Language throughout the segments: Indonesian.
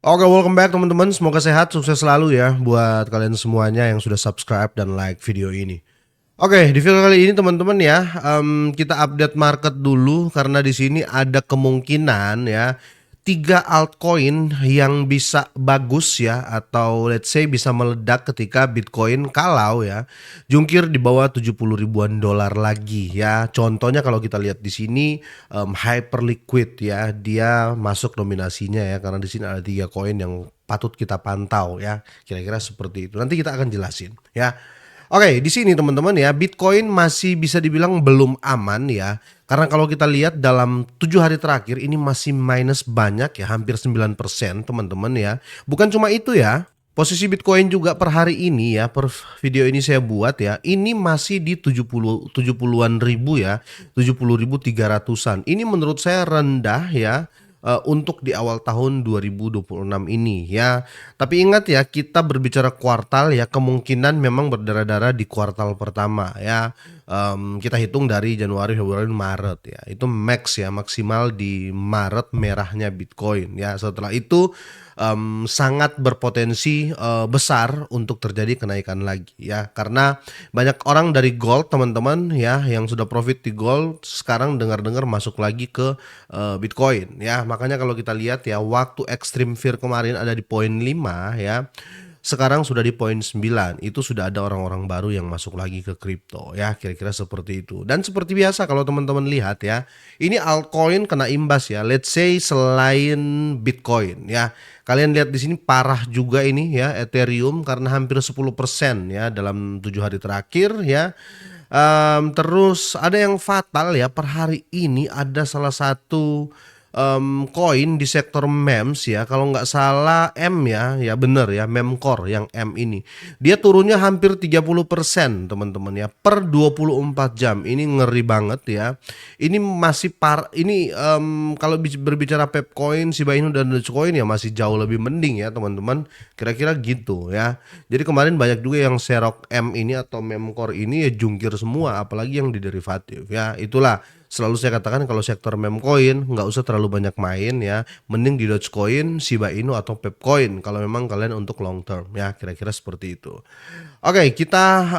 Oke, welcome back teman-teman. Semoga sehat, sukses selalu ya buat kalian semuanya yang sudah subscribe dan like video ini. Oke, di video kali ini teman-teman ya, kita update market dulu karena di sini ada kemungkinan ya 3 altcoin yang bisa bagus ya atau let's say bisa meledak ketika Bitcoin kalau ya jungkir di bawah 70 ribuan dolar lagi ya. Contohnya kalau kita lihat di sini Hyperliquid ya, dia masuk nominasinya ya karena di sini ada 3 koin yang patut kita pantau ya. Kira-kira seperti itu. Nanti kita akan jelasin ya. Oke, di sini teman-teman ya, Bitcoin masih bisa dibilang belum aman ya. Karena kalau kita lihat dalam 7 hari terakhir ini masih minus banyak ya, hampir 9% teman-teman ya. Bukan cuma itu ya, posisi Bitcoin juga per hari ini ya, per video ini saya buat ya, ini masih di 70-an ribu ya, 70.300-an. Ini menurut saya rendah ya, untuk di awal tahun 2026 ini ya. Tapi ingat ya, kita berbicara kuartal ya, kemungkinan memang berdarah-darah di kuartal pertama ya. Kita hitung dari Januari, Februari, Maret ya. Itu max ya, maksimal di Maret merahnya Bitcoin ya. Setelah itu sangat berpotensi besar untuk terjadi kenaikan lagi ya. Karena banyak orang dari gold teman-teman ya yang sudah profit di gold sekarang dengar-dengar masuk lagi ke Bitcoin ya. Makanya kalau kita lihat ya waktu Extreme Fear kemarin ada di poin 5 ya. Sekarang sudah di poin 9, itu sudah ada orang-orang baru yang masuk lagi ke kripto ya, kira-kira seperti itu. Dan seperti biasa kalau teman-teman lihat ya, ini altcoin kena imbas ya. Let's say selain Bitcoin ya. Kalian lihat di sini parah juga ini ya Ethereum karena hampir 10% ya dalam 7 hari terakhir ya. Terus ada yang fatal ya per hari ini ada salah satu koin di sektor MEMS ya, kalau nggak salah M ya bener ya, Memcore yang M ini. Dia turunnya hampir 30% teman-teman ya, per 24 jam. Ini ngeri banget ya. Ini masih ini kalau berbicara Pepcoin, Shiba Inu dan Dogecoin ya masih jauh lebih mending ya teman-teman. Kira-kira gitu ya. Jadi kemarin banyak juga yang serok M ini atau Memcore ini ya jungkir semua, apalagi yang di derivatif ya. Itulah selalu saya katakan kalau sektor meme coin nggak usah terlalu banyak main ya, mending di Dogecoin, Shiba Inu atau Pepcoin kalau memang kalian untuk long term ya, kira-kira seperti itu. Oke, kita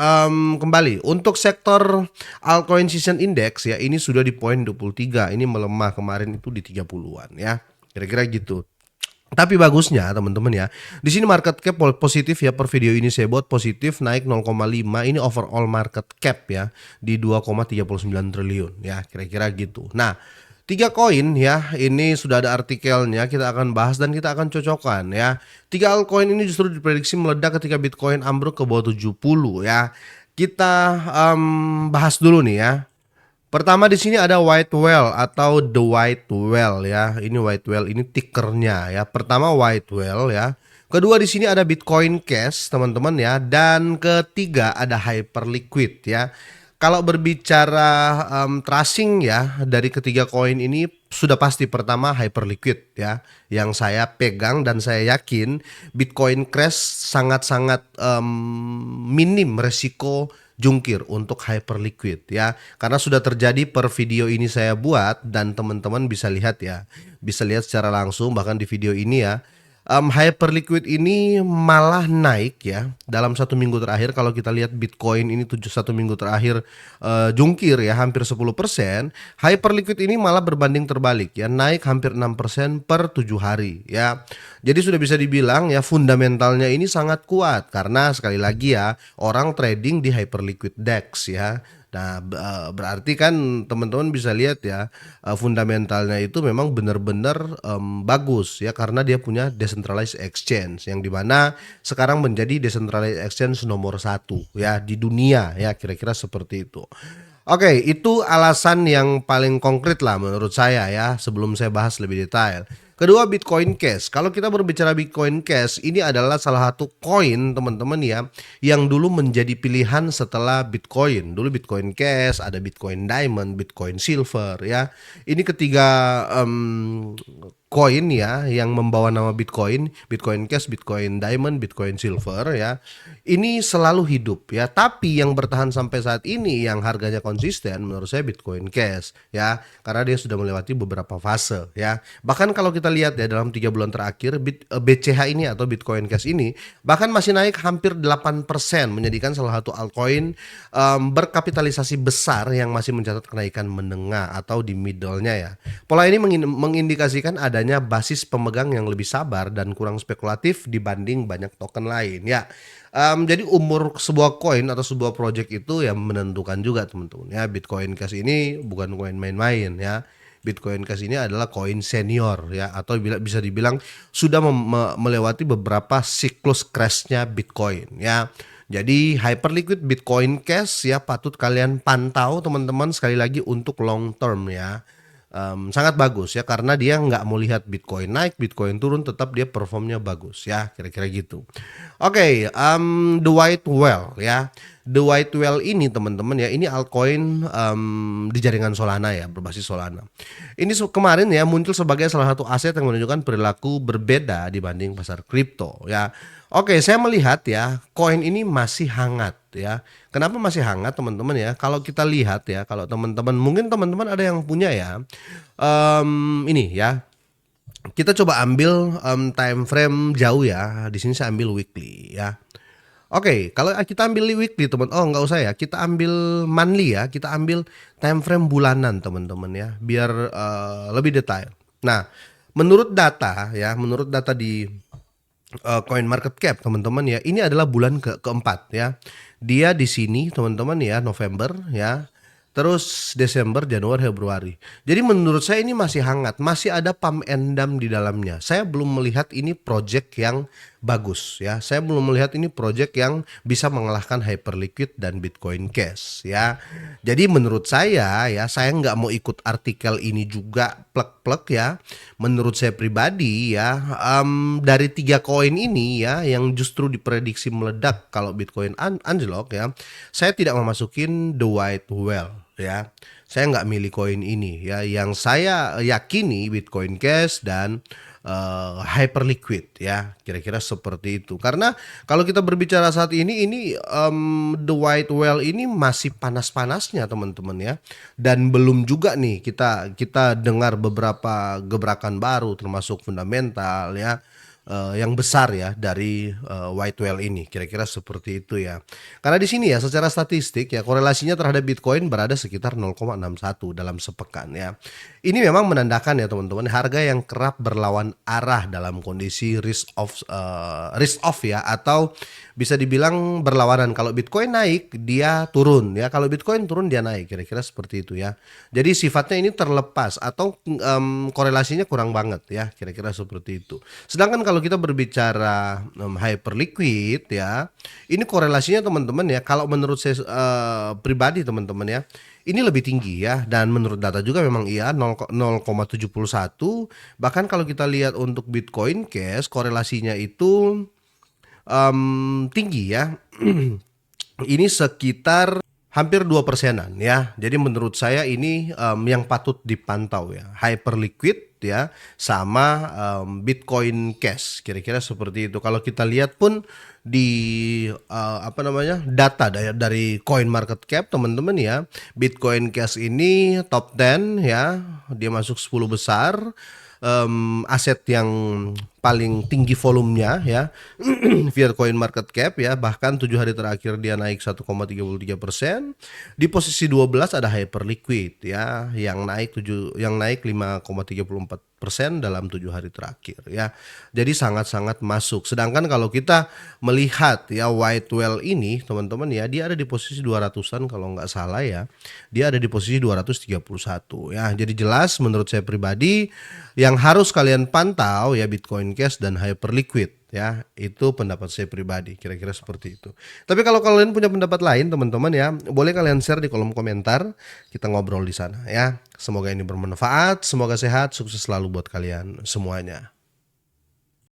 kembali untuk sektor altcoin season index ya, ini sudah di poin 23, ini melemah kemarin itu di 30-an ya, kira-kira gitu. Tapi bagusnya teman-teman ya, di sini market cap positif ya, per video ini saya buat positif naik 0,5, ini overall market cap ya di 2,39 triliun ya, kira-kira gitu. Nah, 3 koin ya, ini sudah ada artikelnya, kita akan bahas dan kita akan cocokkan ya. 3 altcoin ini justru diprediksi meledak ketika Bitcoin ambruk ke bawah 70 ya. Kita bahas dulu nih ya. Pertama di sini ada White Whale atau The White Whale ya. Ini White Whale ini tickernya ya. Pertama White Whale ya. Kedua di sini ada Bitcoin Cash teman-teman ya. Dan ketiga ada Hyperliquid ya. Kalau berbicara tracing ya dari ketiga koin ini sudah pasti pertama Hyperliquid ya. Yang saya pegang dan saya yakin Bitcoin Crash sangat-sangat minim resiko jungkir untuk Hyperliquid ya, karena sudah terjadi per video ini saya buat dan teman-teman bisa lihat ya, bisa lihat secara langsung bahkan di video ini ya. Hyperliquid ini malah naik ya dalam 1 minggu terakhir. Kalau kita lihat Bitcoin ini 1 minggu terakhir jungkir ya hampir 10%, Hyperliquid ini malah berbanding terbalik ya, naik hampir 6% per 7 hari ya. Jadi sudah bisa dibilang ya fundamentalnya ini sangat kuat karena sekali lagi ya orang trading di Hyperliquid DEX ya. Nah, berarti kan teman-teman bisa lihat ya, fundamentalnya itu memang benar-benar bagus ya karena dia punya decentralized exchange yang dimana sekarang menjadi decentralized exchange nomor 1 ya di dunia ya, kira-kira seperti itu. Oke, itu alasan yang paling konkret lah menurut saya ya, sebelum saya bahas lebih detail. Kedua, Bitcoin Cash. Kalau kita berbicara Bitcoin Cash, ini adalah salah satu koin teman-teman ya, yang dulu menjadi pilihan setelah Bitcoin. Dulu Bitcoin Cash, ada Bitcoin Diamond, Bitcoin Silver ya. Ini ketiga koin ya yang membawa nama Bitcoin, Bitcoin Cash, Bitcoin Diamond, Bitcoin Silver ya. Ini selalu hidup ya, tapi yang bertahan sampai saat ini yang harganya konsisten menurut saya Bitcoin Cash ya, karena dia sudah melewati beberapa fase ya. Bahkan kalau kita lihat ya dalam 3 bulan terakhir BCH ini atau Bitcoin Cash ini bahkan masih naik hampir 8%, menjadikan salah satu altcoin berkapitalisasi besar yang masih mencatat kenaikan menengah atau di middle-nya ya. Pola ini mengindikasikan adanya basis pemegang yang lebih sabar dan kurang spekulatif dibanding banyak token lain ya. Jadi umur sebuah koin atau sebuah project itu yang menentukan juga teman-teman ya. Bitcoin Cash ini bukan koin main-main ya. Bitcoin Cash ini adalah koin senior ya, atau bisa dibilang sudah melewati beberapa siklus crashnya Bitcoin ya. Jadi hyperliquid Bitcoin Cash ya patut kalian pantau teman-teman, sekali lagi untuk long term ya. Sangat bagus ya, karena dia nggak mau lihat Bitcoin naik, Bitcoin turun, tetap dia performnya bagus ya, kira-kira gitu. Oke, The White Whale ya. The White Whale ini teman-teman ya, ini altcoin di jaringan Solana ya, berbasis Solana. Ini kemarin ya muncul sebagai salah satu aset yang menunjukkan perilaku berbeda dibanding pasar kripto ya. Oke, saya melihat ya, koin ini masih hangat ya. Kenapa masih hangat teman-teman ya? Kalau kita lihat ya, kalau teman-teman mungkin teman-teman ada yang punya ya, ini ya. Kita coba ambil time frame jauh ya. Di sini saya ambil weekly ya. Oke, kalau kita ambil weekly teman, oh nggak usah ya, kita ambil monthly ya, kita ambil time frame bulanan teman-teman ya, biar lebih detail. Nah, menurut data ya, menurut data di Coin Market Cap teman-teman ya, ini adalah bulan keempat ya. Dia di sini teman-teman ya, November ya. Terus Desember, Januari, Februari. Jadi menurut saya ini masih hangat, masih ada pump and dump di dalamnya. Saya belum melihat ini project yang bagus ya. Saya belum melihat ini project yang bisa mengalahkan Hyperliquid dan Bitcoin Cash ya. Jadi menurut saya ya, saya nggak mau ikut artikel ini juga plek-plek ya. Menurut saya pribadi ya, dari 3 koin ini ya yang justru diprediksi meledak kalau Bitcoin anjlok ya, saya tidak memasukin The White Whale ya. Saya nggak milih koin ini ya. Yang saya yakini Bitcoin Cash dan Hyperliquid ya, kira-kira seperti itu. Karena kalau kita berbicara saat ini The White Whale ini masih panas-panasnya teman-teman ya, dan belum juga nih kita dengar beberapa gebrakan baru termasuk fundamental ya, yang besar ya dari White Whale ini, kira-kira seperti itu ya. Karena di sini ya secara statistik ya korelasinya terhadap Bitcoin berada sekitar 0,61 dalam sepekan ya. Ini memang menandakan ya teman-teman, harga yang kerap berlawan arah dalam kondisi risk off ya, atau bisa dibilang berlawanan. Kalau Bitcoin naik dia turun ya, kalau Bitcoin turun dia naik, kira-kira seperti itu ya. Jadi sifatnya ini terlepas atau korelasinya kurang banget ya, kira-kira seperti itu. Sedangkan kalau kita berbicara Hyperliquid ya, ini korelasinya teman-teman ya, kalau menurut saya pribadi teman-teman ya, ini lebih tinggi ya, dan menurut data juga memang iya 0,71. Bahkan kalau kita lihat untuk Bitcoin Cash korelasinya itu tinggi ya. Ini sekitar hampir 2%-an ya. Jadi menurut saya ini yang patut dipantau ya. Hyperliquid ya sama Bitcoin Cash, kira-kira seperti itu. Kalau kita lihat pun di data dari Coin Market Cap teman-teman ya, Bitcoin Cash ini top 10 ya, dia masuk 10 besar. Aset yang paling tinggi volumenya ya via Coin Market Cap ya, bahkan 7 hari terakhir dia naik 1,33%. Di posisi 12 ada Hyperliquid ya yang naik 5,34% dalam 7 hari terakhir ya. Jadi sangat-sangat masuk. Sedangkan kalau kita melihat ya White Whale ini teman-teman ya, dia ada di posisi 200-an kalau nggak salah ya. Dia ada di posisi 231 ya. Jadi jelas menurut saya pribadi yang harus kalian pantau ya Bitcoin Cash dan Hyperliquid ya. Itu pendapat saya pribadi, kira-kira seperti itu. Tapi kalau kalian punya pendapat lain teman-teman ya, boleh kalian share di kolom komentar, kita ngobrol di sana ya. Semoga ini bermanfaat, semoga sehat, sukses selalu buat kalian semuanya.